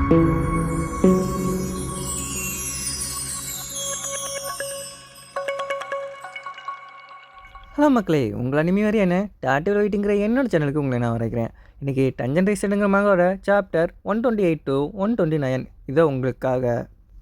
Hello மக்களே, உங்கள் anime வரையான டாட்டூ ரைட்டிங்கிற என்னோட சேனலுக்கு உங்களை நான் வரைக்கிறேன். இன்றைக்கி டஞ்சன் ரைஸ்டுங்கிற மங்கோட சாப்டர் 128 to 129 இதை உங்களுக்காக.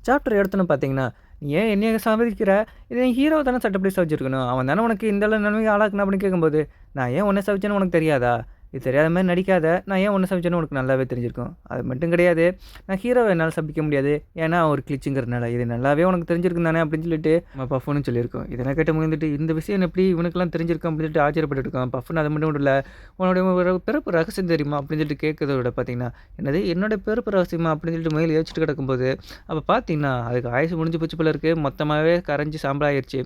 சாப்டர் எடுத்துன்னு பார்த்தீங்கன்னா, நீ ஏன் என்னைய சாவதிக்கிற, இது என் ஹீரோவை தானே சட்டப்படி சவிச்சிருக்கணும், அவன் தானே உனக்கு இந்த நிலைமைக்கு ஆளாக்குனா அப்படின்னு கேட்கும்போது, நான் ஏன் உன்னை சவிச்சேன்னு உனக்கு தெரியாதா, இது தெரியாத மாதிரி நடிக்காத, நான் ஏன் ஒன்று சமைச்சேன்னு உனக்கு நல்லாவே தெரிஞ்சிருக்கும். அது மட்டும் கிடையாது, நான் ஹீரோவை என்னால் சபிக்க முடியாது, ஏன்னா ஒரு கிளிச்சுங்கிறனால, இது நல்லாவே உனக்கு தெரிஞ்சிருக்கும் தானே அப்படின்னு சொல்லிட்டு நம்ம பஃப்னு சொல்லியிருக்கோம். இதெல்லாம் கேட்டு முயந்துட்டு இந்த விஷயம் எப்படி இவனுக்கெல்லாம் தெரிஞ்சிருக்கும் அப்படின்னு சொல்லிட்டு ஆச்சரியப்பட்டுருக்கோம். பஃப்னு அது மட்டும் இல்லை, உன்னுடைய ஒரு பிறப்பு ரகசியம் தெரியுமா அப்படின்னு சொல்லிட்டு கேட்கறத விட பார்த்தீங்கன்னா, என்னது என்னோட பிறப்பு ரகசியமா அப்படின்னு சொல்லிட்டு முயல் யோசிச்சுட்டு கிடக்கும்போது, அப்போ பார்த்தீங்கன்னா அதுக்கு ஆயுசு முடிஞ்சு போச்சு போல இருக்குது, மொத்தமாகவே கரைஞ்சி சாம்பலாயிருச்சு.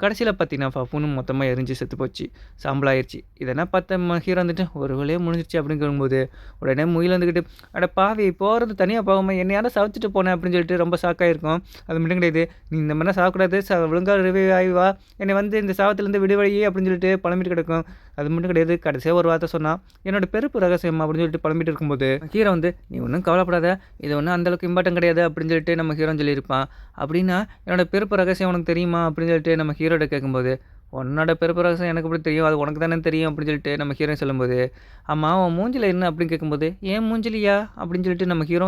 கடைசியில் பார்த்தீங்கன்னா பஃப்னு மொத்தமாக எரிஞ்சு செத்து போச்சு, சாம்பலாயிருச்சு. இதெல்லாம் பார்த்த ஹீரோ வந்துட்டு ஒரு வேலையே முடிஞ்சிருச்சு அப்படின்னு சொல்லும்போது, உடனே முயல் வந்துக்கிட்டு, அட பாவி போகிறது தனியாக போகாமல் என்னை யாரும் சமைச்சிட்டு போனேன் அப்படின்னு சொல்லிட்டு ரொம்ப ஷாக்காகிருக்கும். அது மட்டும் கிடையாது, நீ இந்த மாதிரிலாம் சாகக்கூடாது, ஒழுங்காக ரிவ்யூ ஆகிவா, என்னை வந்து இந்த சாவத்திலேருந்து விடுவழி அப்படின்னு சொல்லிட்டு புலம்பிட்டு கிடக்கும். அது மட்டும் கிடையாது, கடைசியாக ஒரு வார்த்தை சொன்னால், என்னோட பெருப்பு ரகசியம் அப்படின்னு சொல்லிட்டு புலம்பிட்டு இருக்கும்போது ஹீரோ வந்து, நீ ஒன்றும் கவலைப்படாத, இது ஒன்றும் அந்தளவுக்கு இம்பார்ட்டன் கிடையாது அப்படின்னு சொல்லிட்டு நம்ம ஹீரோ சொல்லியிருப்பான். அப்படின்னா என்னோட பெருப்பு ரகசியம் உனக்கு தெரியுமா அப்படின்னு சொல்லிட்டு நம்ம ஹீரோட கேட்கும்போது, உன்னோட பிறப்பு ரகசியம் எனக்கு எப்படி தெரியும், அது உனக்கு தானே தெரியும் அப்படின்னு சொல்லிட்டு நம்ம ஹீரோ சொல்லும்போது, ஆமாம் உன் மூஞ்சில் என்ன அப்படின்னு கேட்கும்போது, ஏன் மூஞ்சிலியா அப்படின்னு சொல்லிட்டு நம்ம ஹீரோ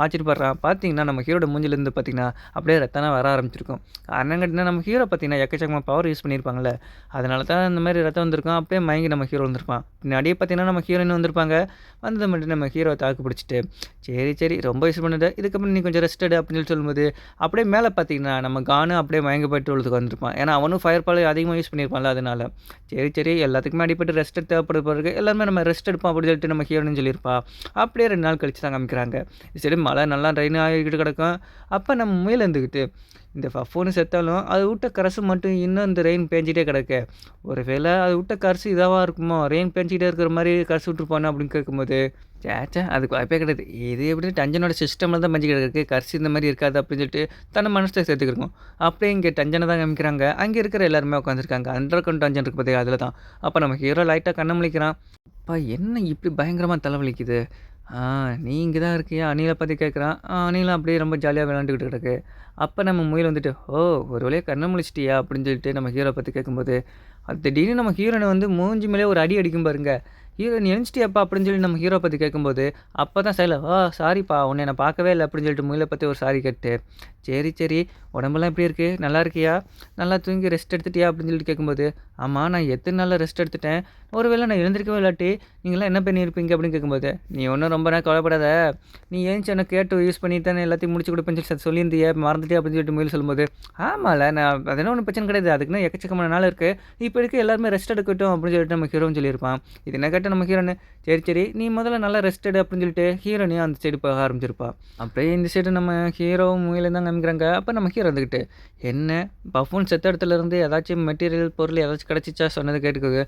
ஆச்சரியப்படுறான். பார்த்தீங்கன்னா நம்ம ஹீரோட மூஞ்சிலேருந்து பார்த்தீங்கன்னா அப்படியே ரத்தனா வர ஆரம்பிச்சிருக்கும். காரணம் கேட்டிங்கன்னா நம்ம ஹீரோ பார்த்தீங்கன்னா எக்கச்சக்கமாக பவர் யூஸ் பண்ணியிருப்பாங்கல்ல, அதனால தான் இந்த மாதிரி ரத்தம் வந்திருக்கும். அப்படியே மயங்கி நம்ம ஹீரோ வந்திருப்பான். பின்னாடியே பார்த்தீங்கன்னா நம்ம ஹீரோயின் வந்திருப்பாங்க. வந்தது மட்டும் நம்ம ஹீரோவை தாக்கு பிடிச்சிட்டு, சரி ரொம்ப யூஸ் பண்ணுது, இதுக்கப்புறம் நீ கொஞ்சம் ரெஸ்ட் எடு அப்படின்னு சொல்லி சொல்லும்போது, அப்படியே மேலே பார்த்தீங்கன்னா நம்ம கானு அப்படியே மயங்க போய்ட்டு உள்ளதுக்கு வந்திருப்பான். ஏன்னா அவனும் ஃபயர் பால் அதிகமாக யூஸ் பண்ணியிருப்பான்ல, அதனால சரி எல்லாத்துக்குமே அடிப்பட்டு ரெஸ்ட் தேவைப்படுற பிறகு எல்லாருமே நம்ம ரெஸ்ட் எடுப்போம் அப்படின்னு சொல்லிட்டு நம்ம ஹீரோன்னு சொல்லியிருப்பா. அப்படியே 2 நாள் கழிச்சு தான் காமிக்கிறாங்க. சரி மழை நல்லா ரெயின் ஆகிக்கிட்டு கிடக்கும். அப்போ நம்ம முயல் இருந்துக்கிட்டு, இந்த ஃபோனு செத்தாலும் அது விட்ட கரசு மட்டும் இன்னும் இந்த ரெயின் பேஞ்சிட்டே கிடக்க, ஒரு வேளை அது விட்ட கரசு இதாவாக இருக்குமோ, ரெயின் பேஞ்சிக்கிட்டே இருக்கிற மாதிரி கரசு விட்டுருப்பானு அப்படின்னு கேட்கும்போது, சேச்சா அதுக்கு வாய்ப்பே கிடையாது, இது எப்படி டஞ்சனோட சிஸ்டமில் தான் பஞ்சு கிடக்கு, கரசு இந்த மாதிரி இருக்காது அப்படின்னு சொல்லிட்டு தன்னை மனசை சேர்த்துக்கிருக்கோம். அப்படியே இங்கே டஞ்சனை தான் காமிக்கிறாங்க. அங்கே இருக்கிற எல்லாருமே உட்காந்துருக்காங்க. அண்டர் கவுண்ட் டஞ்சன் இருக்குது பார்த்தீங்க, அதில் தான். அப்போ நம்ம ஹீரோ லைட்டாக கண்ணை முழிக்கிறான். அப்பா என்ன இப்படி பயங்கரமாக தலைவலிக்குது, நீ இங்கே தான் இருக்கியா அணிலை பற்றி கேட்குறான். அணிலாம் அப்படியே ரொம்ப ஜாலியாக விளாண்டுக்கிட்டு கிடக்கு. அப்போ நம்ம முயல் வந்துட்டு, ஓ ஒரு வழியாக கண்ணை முழிச்சிட்டியா அப்படின்னு சொல்லிட்டு நம்ம ஹீரோ பற்றி கேட்கும்போது, அது திடீர்னு நம்ம ஹீரோனை வந்து மூஞ்சி மேலே ஒரு அடி அடிக்கும் பாருங்க. ஹீரோ நீ எழுந்துட்டியாப்பா அப்படின்னு சொல்லி நம்ம ஹீரோ பற்றி கேட்கும்போது, அப்போ தான் சைல சாரிப்பா உன்னை நான் பார்க்கவே இல்லை அப்படின்னு சொல்லிட்டு முயலை பற்றி ஒரு சாரி கேட்டு, சரி உடம்பெல்லாம் எப்படி இருக்குது, நல்லா இருக்கியா, நல்லா தூங்கி ரெஸ்ட் எடுத்துட்டியா அப்படின்னு சொல்லிட்டு கேட்கும்போது, ஆமாம் நான் எத்தனை நாளில் ரெஸ்ட் எடுத்துட்டேன், ஒரு வேளை நான் எழுந்திருக்கவே இல்லாட்டி நீங்களாம் என்ன பண்ணியிருப்பீங்க அப்படின்னு கேட்கும்போது, நீ ஒன்றும் ரொம்ப நேரம் கவலைப்படாத, நீ ஏஞ்சி எனக்கு கேட்டு யூஸ் பண்ணிட்டு தானே எல்லாத்தையும் முடிச்சு கொடுப்பேன்னு சொல்லி சொல்லியிருந்தியே, மறந்துட்டே அப்படின்னு சொல்லிட்டு முயல் சொல்லும்போது, ஆமாம்ல நான் அதெல்லாம் ஒன்றும் பிரச்சனை கிடையாது, அதுக்குன்னு எக்கச்சக்கமான நாள் இருக்குது, இப்போ இருக்க எல்லாருமே ரெஸ்ட் எடுக்கட்டும் அப்படின்னு சொல்லிட்டு நம்ம ஹீரோன்னு சொல்லியிருப்பான். இது என்ன கேட்ட நம்ம ஹீரோன்னு, சரி நீ முதல்ல நல்லா ரெஸ்ட் எடு அப்படின்னு சொல்லிட்டு ஹீரோனையும் அந்த சைடு போக ஆரம்பிச்சிருப்பா. அப்படியே இந்த சைடு நம்ம ஹீரோவும் முயலும் தான் காமிக்கிறாங்க. அப்போ நம்ம ஹீரோ வந்துக்கிட்டு, என்ன பஃபூன் செத்த இடத்துலேருந்து ஏதாச்சும் மெட்டீரியல் பொருள் ஏதாச்சும் கிடச்சிச்சா சொன்னது கேட்டுக்கோங்க.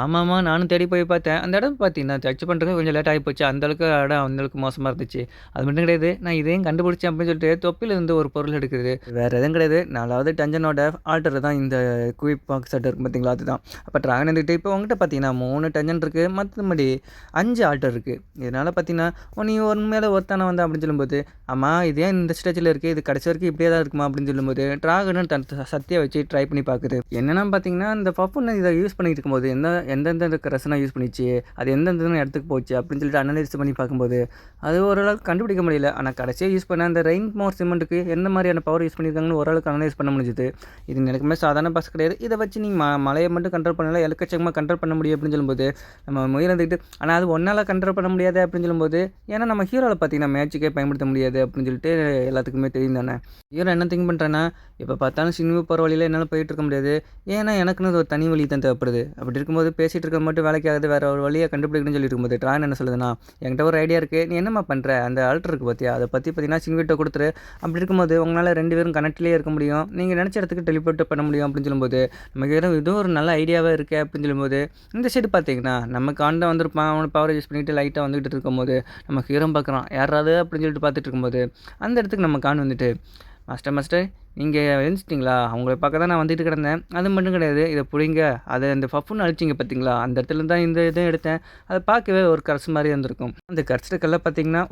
ஆமாம்மா நானும் தேடி போய் பார்த்தேன், அந்த இடம் பார்த்தீங்கன்னா சர்ச் பண்ணுறதுக்கு கொஞ்சம் லேட் ஆகி போச்சு, அந்தளவுக்கு இடம் அந்தளவுக்கு மோசமாக இருந்துச்சு, அது மட்டும் கிடையாது நான் இதையும் கண்டுபிடிச்சேன் அப்படின்னு சொல்லிட்டு தொப்பிலேருந்து ஒரு பொருள் எடுக்குது. வேறு எதுவும் கிடையாது, 4வது டஞ்சனோட ஆல்டர் தான் இந்த குயிக் பாக்ஸ் செட் இருக்குது பார்த்தீங்களா, அதுதான். அப்போ ட்ராகன் இருந்துக்கிட்டு இப்போ உங்கள்கிட்ட பார்த்தீங்கன்னா 3 டஞ்சன் இருக்குது, மற்றபடி 5 ஆல்டர் இருக்குது. இதனால் பார்த்தீங்கன்னா நீ உண்மையில ஒருத்தான வந்து அப்படின்னு சொல்லும்போது, ஆமாம் இது ஏன் இந்த ஸ்டேஜில் இருக்குது, இது கடைசி வரைக்கும் இப்படியே தான் இருக்குமா அப்படின்னு சொல்லும்போது, ட்ராகனும் தன் சத்தியை வச்சு ட்ரை பண்ணி பார்க்குது. என்னென்னா பார்த்தீங்கன்னா இந்த பஃபுன்னு இதை யூஸ் பண்ணிட்டு இருக்கும்போது எந்தெந்த ரசனை யூஸ் பண்ணிச்சு, அது எந்தெந்த இடத்துக்கு போச்சு அப்படின்னு சொல்லிட்டு அனலைஸ் பண்ணி பார்க்கும்போது, அது ஓரளவுக்கு கண்டுபிடிக்க முடியல. ஆனால் கடைசியாக யூஸ் பண்ண அந்த ரெயின் மோர் சிமெண்ட்டுக்கு எந்த மாதிரியான பவர் யூஸ் பண்ணியிருக்காங்கன்னு ஓரளவுக்கு அனலைஸ் பண்ண முடிஞ்சுது. இது எனக்குமே சாதாரண பஸ் கிடையாது, இதை வச்சு நீங்கள் மலையை மட்டும் கண்ட்ரோல் பண்ணல, எலுக்கச்சக்கமாக கண்ட்ரோல் பண்ண முடியும் அப்படின்னு சொல்லும்போது, நம்ம முயல் இருந்துக்கிட்டு, ஆனால் அது ஒன்றால் கண்ட்ரோல் பண்ண முடியாது அப்படின்னு சொல்லும்போது, ஏன்னா நம்ம ஹீரோவில் பார்த்தீங்கன்னா மேட்சுக்கே பயன்படுத்த முடியாது அப்படின்னு சொல்லிட்டு எல்லாத்துக்குமே தெரியும் தானே. ஹீரோ என்ன திங்க் பண்ணுறேன்னா, இப்போ பார்த்தாலும் சினிமா போகிற வழியில் என்னால் போயிட்டு இருக்க முடியாது, ஏன்னா எனக்குன்னு ஒரு தனி வழி தான் தேவைப்படுது. அப்படி இருக்கும்போது பேசிகிட்டு இருக்க மட்டும் வேலைக்கு ஆகுது, வேறு ஒரு வழியை கண்டுபிடிக்கணும்னு சொல்லிட்டு இருக்கும்போது ட்ராகன் என்ன சொல்லுதுன்னா, என்கிட்ட ஒரு ஐடியா இருக்குது, நீ என்னம்மா பண்ணுற, அந்த ஆல்டர் இருக்குது பார்த்தியா, அதை பற்றி பார்த்தீங்கன்னா சின்விட்டை கொடுத்துரு, அப்படி இருக்கும்போது உங்களால் 2 பேரும் கனெக்ட்லேயே இருக்க முடியும், நீங்கள் நினச்ச இடத்துக்கு டெலிபோர்ட் பண்ண முடியும் அப்படின்னு சொல்லும்போது, நமக்கு இதுவும் ஒரு நல்ல ஐடியாவாக இருக்குது அப்படின்னு சொல்லும்போது, இந்த சைடு பார்த்தீங்கன்னா நம்ம காண்டை வந்திருப்பான், அவனை பவர் யூஸ் பண்ணிவிட்டு லைட்டாக வந்துகிட்டு இருக்கும்போது நம்ம ஹீரோ பார்க்குறான் யாராவது அப்படின்னு சொல்லிட்டு பார்த்துட்டு இருக்கும்போது, அந்த இடத்துக்கு நம்ம கான் வந்துட்டு, மாஸ்டர் நீங்கள் எழுந்துச்சிட்டிங்களா? அவங்கள பார்க்க தான் நான் வந்துட்டு கிடந்தேன். அது மட்டும் கிடையாது. இத புடிங்க. அத அந்த பஃப்ன்னு அழிச்சிங்க பார்த்தீங்களா? அந்த இடத்துல தான் இந்த இத எடுத்தேன். அத பார்க்கவே ஒரு கர்ஸ் மாரி இருந்திருக்கும். அந்த கர்ச்சிட்ட கல்ல பார்த்தீங்கன்னா,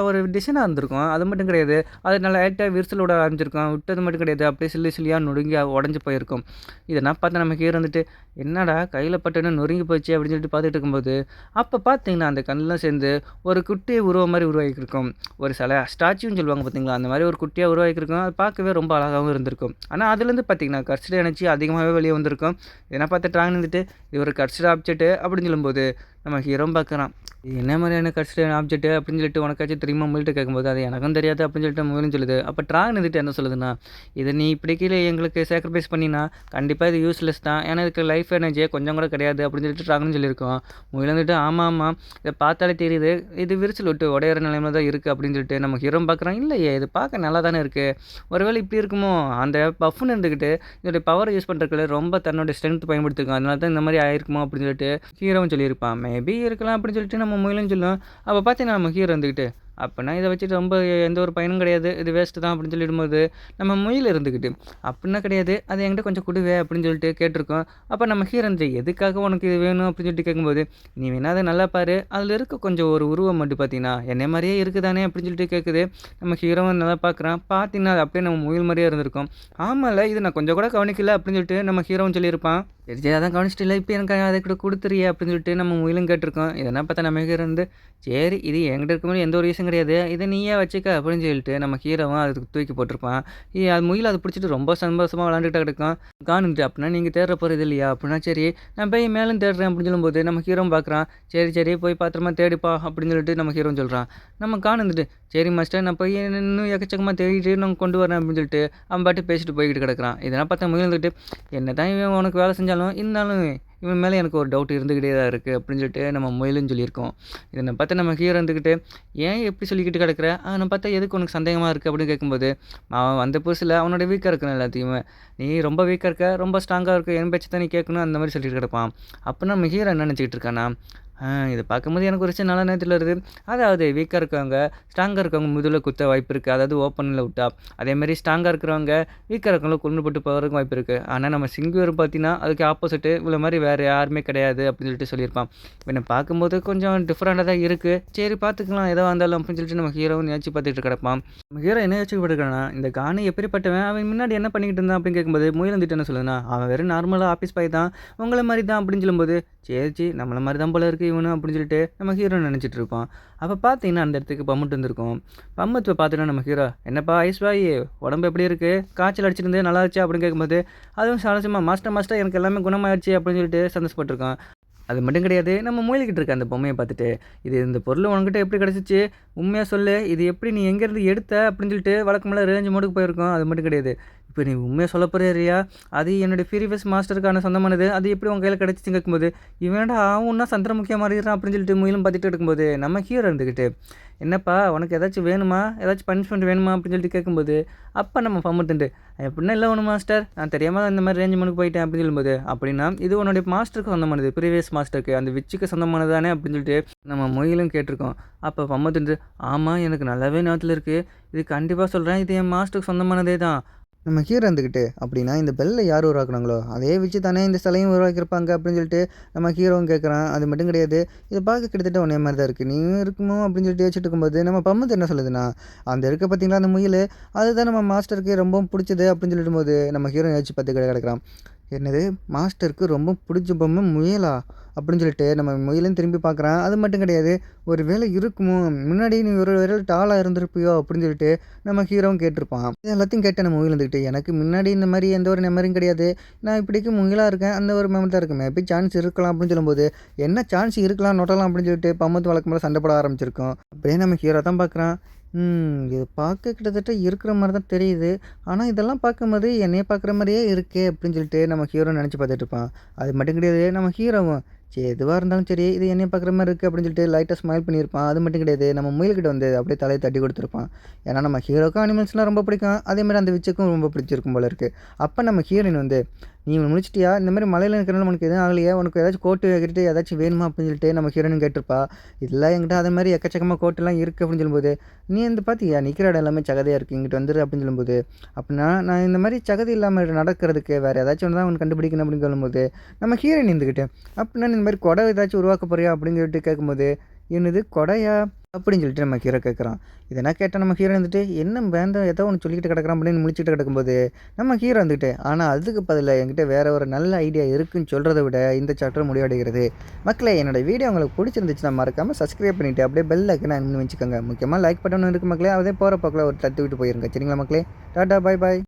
ஒரு டிசைனா இருந்திருக்கும். அது மட்டும் கிடையாது. அது நல்லா லைட்டா விரிசல் விட ஆரம்பிச்சிருக்கும். விட்டது மட்டும் கிடையாது. அப்படியே சில்லு சில்லியா நொறுங்கி உடைஞ்சு போயிருக்கும். இதெல்லாம் பார்த்து நம்ம ஹீரோ வந்துட்டு, "என்னடா கையில பட்டோனே நொறுங்கி போச்சு" அப்படின்னு சொல்லிட்டு பார்த்துட்டு இருக்கும்போது, அப்ப பார்த்தீங்கன்னா, அந்த கல்லாம் சேர்ந்து ஒரு குட்டி உருவம் மாரி உருவாகியிருக்கும். ஒரு சில ஸ்டாச்சுன்னு சொல்லுவாங்க பார்த்தீங்களா? அந்த மாரி ஒரு குட்டியா உருவாகியிருக்கும். அது பார்க்கவே ரொம்ப அழகாவும் இருந்திருக்கும். ஆனா, அதுலேருந்து பார்த்தீங்கன்னா, கர்சிட எனர்ஜி அதிகமாவே வெளிய வந்திருக்கும். இதெல்லாம் பார்த்து ட்ராகன் வந்துட்டு, "இது ஒரு கர்சிட ஆப்ஜெக்ட்" அப்படின்னு சொல்லும்போது, நம்ம ஹீரோவும் பார்க்குறான். "இது என்ன மாரியான கர்சிட ஆப்ஜெக்ட்?" அப்படின்னு சொல்லிட்டு "உனக்காச்சும் தெரியுமா?" முயல்ட்ட கேட்கும்போது, "அது எனக்கும் தெரியாது" அப்படின்னு சொல்லிட்டு முயலும் சொல்லுது. அப்ப ட்ராகன் வந்துட்டு என்ன சொல்லுதுன்னா, "இத நீ இப்படி கீழ எங்களுக்கு சாக்ரிஃபைஸ் பண்ணீன்னா, கண்டிப்பா இது யூஸ்லெஸ் தான். ஏன்னா, இதுக்கு லைஃப் எனர்ஜியே கொஞ்சம் கூட கிடையாது" அப்படின்னு சொல்லிட்டு ட்ராகனும் சொல்லியிருக்கும். முயல் வந்துட்டு, "ஆமா, ஆமா. இத பார்த்தாலே தெரியுது. இது விரிசல் விட்டு உடையிற நிலைமையில தான் இருக்கு" அப்படின்னு சொல்லிட்டு நம்ம ஹீரோவும் பார்க்குறான். "இல்லையே! இது பார்க்க நல்லா தானே இருக்கு. ஒருவேளை இப்படி இருக்குமோ? அந்த பஃப்ன்னு இருந்துகிட்டு, இதோடைய பவர யூஸ் பண்றதுக்கு ரொம்ப தன்னோட ஸ்ட்ரென்த் பயன்படுத்தியிருக்கான். அதனால தான் இந்த மாரி ஆயிருக்குமோ?" அப்படின்னு சொல்லிட்டு ஹீரோவும் சொல்லியிருப்பான். மேபி இருக்கலாம் அப்படின்னு சொல்லிட்டு நம்ம முயலும் சொல்லும். அப்ப பார்த்தீங்கன்னா, நம்ம ஹீரோ இருந்துகிட்டு, "அப்பன்னா இத வச்சுட்டு ரொம்ப எந்த ஒரு பயனும் கிடையாது. இது வேஸ்ட்டு தான்" அப்படின்னு சொல்லிடும்போது, நம்ம முயல் இருந்துகிட்டு, "அப்படின்னா கிடையாது. அது என்கிட்ட கொஞ்சம் குடுவே" அப்படின்னு சொல்லிட்டு கேட்டிருக்கோம். அப்ப நம்ம ஹீரோ இருந்துட்டு, "எதுக்காக உனக்கு இது வேணும்?" அப்படின்னு சொல்லிட்டு கேட்கும்போது, "நீ வேணா அத நல்லா பாரு. அதுல இருக்க கொஞ்சம் ஒரு உருவம் மட்டும் பார்த்தீங்கன்னா, என்னைய மாரியே இருக்குதானே" அப்படின்னு சொல்லிட்டு கேட்குது. நம்ம ஹீரோவும் நல்லா பார்க்குறான். பார்த்தீங்கன்னா, அது அப்படியே நம்ம முயல் மாரியே இருந்திருக்கும். "ஆமால்ல, இது நான் கொஞ்சம் கூட கவனிக்கல" அப்படின்னு சொல்லிட்டு நம்ம ஹீரோவும் சொல்லியிருப்பான். சரி, சரி அதான் கவனிச்சிட்டல்ல. இப்ப எனக்கு அத கூட குடுத்துறியே அப்படின்னு சொல்லிட்டு நம்ம முயலும் கேட்டிருக்கோம். இதெல்லாம் பார்த்தா நம்ம ஹீரோ வந்து, "சரி இது என்கிட்ட இருக்க மாரி எந்த ஒரு யூஸும் கிடையாது. இத நீயே வச்சுக்க" அப்படின்னு சொல்லிட்டு நம்ம ஹீரோவும் அதுக்கு தூக்கி போட்டிருப்பான். அது முயல் அத பிடிச்சிட்டு ரொம்ப சந்தோஷமா விளையாண்டுட்டு கிடக்கும். காணுன்ட்டு "அப்படின்னா நீங்க தேடுற போறது இல்லையா?" அப்படின்னா "சரி நான் போய் மேலும் தேடுறேன்" அப்படின்னு சொல்லும்போது நம்ம ஹீரோவும் பார்க்குறான். "சரி, சரி போய் பத்திரமா தேடிப்பா" அப்படின்னு சொல்லிட்டு நம்ம ஹீரோவும் சொல்றான். நம்ம கான் வந்துட்டு, "சரி மாஸ்டர் நான் போய் இன்னும் எக்கச்சக்கமா தேடிட்டு நான் கொண்டு வரேன்" அப்படின்னு சொல்லிட்டு அவன் பாட்டுக்கு பேசிட்டு போய்க்கிட்டு கிடக்குறான். இதெல்லாம் பார்த்தா முயல் வந்துட்டு, "என்னதான் இவன் உனக்கு வேலை செஞ்சாலும், இருந்தாலும் இவன் மேல எனக்கு ஒரு டவுட் இருந்துகிட்டே தான் இருக்கு" அப்படின்னு சொல்லிட்டு நம்ம முயலும் சொல்லியிருக்கோம். இதனை பார்த்து நம்ம ஹீரோ இருந்துக்கிட்டு, "ஏன் இப்படி சொல்லிக்கிட்டு கிடக்குற? அவன பார்த்தா எதுக்கு உனக்கு சந்தேகமா இருக்கு?" அப்படின்னு கேட்கும்போது, அவன் வந்த புதுசுல அவனோட வீக்கா இருக்கணும் எல்லாத்தையுமே. "நீ ரொம்ப வீக்கா இருக்க, ரொம்ப ஸ்ட்ராங்கா இருக்க, என் பேச்ச தான் நீ கேட்கணும்" அந்த மாரி சொல்லிட்டு கிடப்பான். அப்ப நம்ம ஹீரோ என்ன நினச்சுக்கிட்டு இருக்கான்னா, இத பார்க்கும்போது எனக்கு ஒரு விஷயம் நல்ல நேரத்துல வருது. அதாவது வீக்கா இருக்கவங்க, ஸ்ட்ராங்கா இருக்கவங்க முதுகுல குத்த வாய்ப்பு இருக்கு. அதாவது ஓப்பன்ல விட்டா. அதேமாரி ஸ்ட்ராங்கா இருக்கிறவங்க, வீக்கா இருக்கவங்கள கொன்னு போட்டு போறதுக்கும் வாய்ப்பு இருக்கு. ஆனா நம்ம சிங்குவர் பார்த்தீங்கன்னா, அதுக்கு ஆப்போசிட்டு இவள மாரி வேற யாருமே கிடையாது அப்படின்னு சொல்லிட்டு சொல்லியிருப்பான். இவன பார்க்கும்போது கொஞ்சம் டிஃபரெண்ட்டா தான் இருக்கு. சரி பார்த்துக்கலாம் எதுவா இருந்தாலும் அப்படின்னு சொல்லிட்டு நம்ம ஹீரோவும் யோசிச்சு பார்த்துட்டு கிடப்பான். நம்ம ஹீரோ என்ன யோசிச்சுட்டு இருக்கான்னா, இந்த கானு எப்படிப்பட்டவன்? அவன் முன்னாடி என்ன பண்ணிக்கிட்டு இருந்தான் அப்படின்னு கேட்கும்போது, முயல் வந்துட்டு என்ன சொல்லுதுன்னா, அவன் வெறும் நார்மலா ஆஃபீஸ் பாய் தான். உங்கள மாரி தான் அப்படின்னு சொல்லும்போது, சரி, சரி நம்மள மாரி தான் போல இருக்கு இவனும் அப்படின்னு சொல்லிட்டு நம்ம ஹீரோ நினச்சிட்டு இருப்பான். அப்ப பார்த்தீங்கன்னா, அந்த இடத்துக்கு பம்முட்டு வந்திருக்கும். பம்மத்த பார்த்துட்டு நம்ம ஹீரோ, "என்னப்பா ஐஸ் பாய் உடம்பு எப்படி இருக்கு? காய்ச்சல் அடிச்சிருந்து நல்லாருச்சா?" அப்படின்னு கேட்கும்போது, அதுவும் சந்தோஷமா, "மாஸ்டர் மாஸ்டர் எனக்கு எல்லாமே குணமாயிருச்சு" அப்படின்னு சொல்லிட்டு சந்தோஷப்பட்டுருக்கான். அது மட்டும் கிடையாது, நம்ம மூழ்கிட்டு இருக்க அந்த பொம்மைய பார்த்துட்டு, இந்த பொருள் உன்கிட்ட எப்படி கிடைச்சிச்சு? உண்மையா சொல்லு. இது எப்படி நீ எங்கேருந்து எடுத்த?" அப்படின்னு சொல்லிட்டு வழக்கம்போல ரிவெஞ்ச் மோடுக்கு போயிருக்கும். அது மட்டும் கிடையாது. "இப்ப நீ உண்மையா சொல்லப் போறியா? அது என்னுடைய ப்ரீவியஸ் மாஸ்டருக்கான சொந்தமானது. அது எப்படி உன் கையில கிடைச்சுச்சுன்னு" கேட்கும்போது, "இவன் என்னடா ஆவுன்னா சந்திரமுகியா மாறிடுறான்" அப்படின்னு சொல்லிட்டு முயலும் பார்த்துட்டு இருக்கும்போது, நம்ம ஹீரோ இருந்துகிட்டு, "என்னப்பா உனக்கு ஏதாச்சும் வேணுமா? ஏதாச்சும் பனிஷ்மென்ட் வேணுமா?" அப்படின்னு சொல்லிட்டு கேட்கும்போது, அப்ப நம்ம பம்முட்டுன்ட்டு, "அப்படிலாம் இல்ல ஒண்ணும் மாஸ்டர். நான் தெரியாம இந்த மாரி ரேஞ்ச் மோடுக்கு போயிட்டேன்" அப்படின்னு சொல்லும்போது, "அப்படின்னா இது உன்னுடைய மாஸ்டருக்கு சொந்தமானது. ப்ரீவியஸ் மாஸ்டருக்கு. அந்த விட்சுக்கு சொந்தமானது தானே?" அப்படின்னு சொல்லிட்டு நம்ம முயலும் கேட்டிருக்கோம். அப்ப பம்முட்டுன்ட்டு, "ஆமா எனக்கு நல்லாவே ஞாபகத்துல இருக்கு. இது கண்டிப்பா சொல்றேன். இது என் மாஸ்டருக்கு சொந்தமானதே தான்." நம்ம ஹீரோ இருந்துக்கிட்டு, "அப்படின்னா இந்த பெல்ல யார் உருவாக்குனாங்களோ, அதே வச்சு தானே இந்த சிலையும் உருவாக்கியிருப்பாங்க" அப்படின்னு சொல்லிட்டு நம்ம ஹீரோவும் கேட்குறான். அது மட்டும் கிடையாது, "இது பார்க்க கிட்டத்தட்ட உன்னைய மாரி தான் இருக்கு. நீயும் இருக்குமோ?" அப்படின்னு சொல்லிட்டு யோசிச்சுட்டு இருக்கும்போது, நம்ம பம்மத்து என்ன சொல்லுதுன்னா, "அந்த இருக்கு பார்த்தீங்களா அந்த முயலு, அதுதான் நம்ம மாஸ்டருக்கு ரொம்பவும் புடிச்சது" அப்படின்னு சொல்லிடும்போது, நம்ம ஹீரோ யோசிச்சு பார்த்து கிடக்குறான். "என்னது மாஸ்டருக்கு ரொம்ப புடிச்ச பொம்மை முயலா?" அப்படின்னு சொல்லிட்டு நம்ம முயலும் திரும்பி பார்க்குறான். அது மட்டும் கிடையாது, "ஒரு வேளை இருக்குமோ? முன்னாடி நீ ஒரு வேளை டாலா இருந்திருப்பியோ?" அப்படின்னு சொல்லிட்டு நம்ம ஹீரோவும் கேட்டிருப்பான். இது எல்லாத்தையும் கேட்ட நம்ம முயல் இருந்துக்கிட்டு, "எனக்கு முன்னாடி இந்த மாரி எந்த ஒரு மெமரியும் கிடையாது. நான் இப்படிக்கு முயலா இருக்கேன். அந்த ஒரு மெமரி தான் இருக்கு. மேபி சான்ஸ் இருக்கலாம்" அப்படின்னு சொல்லும்போது, "என்ன சான்ஸ் இருக்கலாம், நொட்டலாம்" அப்படின்னு சொல்லிட்டு பம்மத்து வழக்கம் போல சண்டை போட ஆரம்பிச்சிருக்கும். அப்படியே நம்ம ஹீரோ தான் பார்க்குறான். இது பார்க்க கிட்டத்தட்ட இருக்கிற மாரி தான் தெரியுது. ஆனா இதெல்லாம் பார்க்கும்போது என்னைய பார்க்குற மாரியே இருக்கே!" அப்படின்னு சொல்லிட்டு நம்ம ஹீரோ நெனச்சு பார்த்துட்டு இருப்பான். அது மட்டும் கிடையாது, நம்ம ஹீரோவும், சரி எதுவாக இருந்தாலும் சரி இது என்னைய பார்க்குற மாதிரி இருக்குது அப்படின்னு சொல்லிட்டு லைட்டாக ஸ்மைல் பண்ணியிருப்பான். அது மட்டும் கிடையாது, நம்ம முயல்கிட்ட வந்து அப்படியே தலையை தட்டி கொடுத்துருப்பான். ஏன்னா நம்ம ஹீரோக்கும் அனிமல்ஸ்லாம் ரொம்ப பிடிக்கும். அதேமாதிரி அந்த விச்சுக்கும் ரொம்ப பிடிச்சிருக்கும் போல இருக்குது. அப்போ நம்ம ஹீரோயின் வந்து நீ முடிச்சிட்டியா? இந்த மாதிரி மலையில் இருக்கிறனால உனக்கு எதுவும் ஆகலையா? உனக்கு ஏதாச்சும் கோட்டு கிட்ட ஏதாச்சும் வேணுமா அப்படின்னு சொல்லிட்டு நம்ம ஹீரோயின் கேட்டிருப்பா. இல்லை என்கிட்ட அதே மாதிரி எக்கச்சக்கமாக கோட்டெல்லாம் இருக்குது அப்படின்னு சொல்லும்போது, நீ வந்து பார்த்தியா நிற்கிற இடம் எல்லாமே சகதியாக இருக்குது, இங்கிட்டு வந்துரு அப்படின்னு சொல்லும்போது, அப்படின்னா நான் இந்த மாதிரி சகதி இல்லாமல் நடக்கிறதுக்கு வேறு ஏதாச்சும் ஒன்று தான் அவனுக்கு கண்டுபிடிக்கணும் அப்படின்னு சொல்லும்போது, நம்ம ஹீரோயின் இருந்துக்கிட்டு அப்படின்னா இந்த மாதிரி கொடை ஏதாச்சும் உருவாக்க போறியா அப்படின்னு சொல்லிட்டு கேட்கும்போது, என்னது கொடையா அப்படின்னு சொல்லிட்டு நம்ம ஹீரோ கேட்குறான். இதெல்லாம் கேட்டால் நம்ம ஹீரோ வந்துட்டு என்ன வேண்டாம் ஏதோ ஒன்று சொல்லிக்கிட்டு கிடக்குறான் அப்படின்னு முழிச்சிட்டு கிடக்கும்போது, நம்ம ஹீரோ வந்துட்டு ஆனால் அதுக்கு பதிலாக என்கிட்ட வேறு ஒரு நல்ல ஐடியா இருக்குன்னு சொல்கிறத விட இந்த சாப்டர் முடிவடைகிறது. மக்களே, என்னோட வீடியோ உங்களுக்கு பிடிச்சிருந்துச்சுன்னா மறக்காமல் சப்ஸ்கிரைப் பண்ணிவிட்டு அப்படியே பெல் ஐக்கனை ஆன் பண்ணி வச்சுக்கோங்க. முக்கியமாக லைக் பட்டன் இருக்குது மக்களே. அதே போகிற பக்கம் ஒரு தட்டி விட்டு போயிருங்க. சரிங்களா மக்களே? டாட்டா, பாய் பாய்.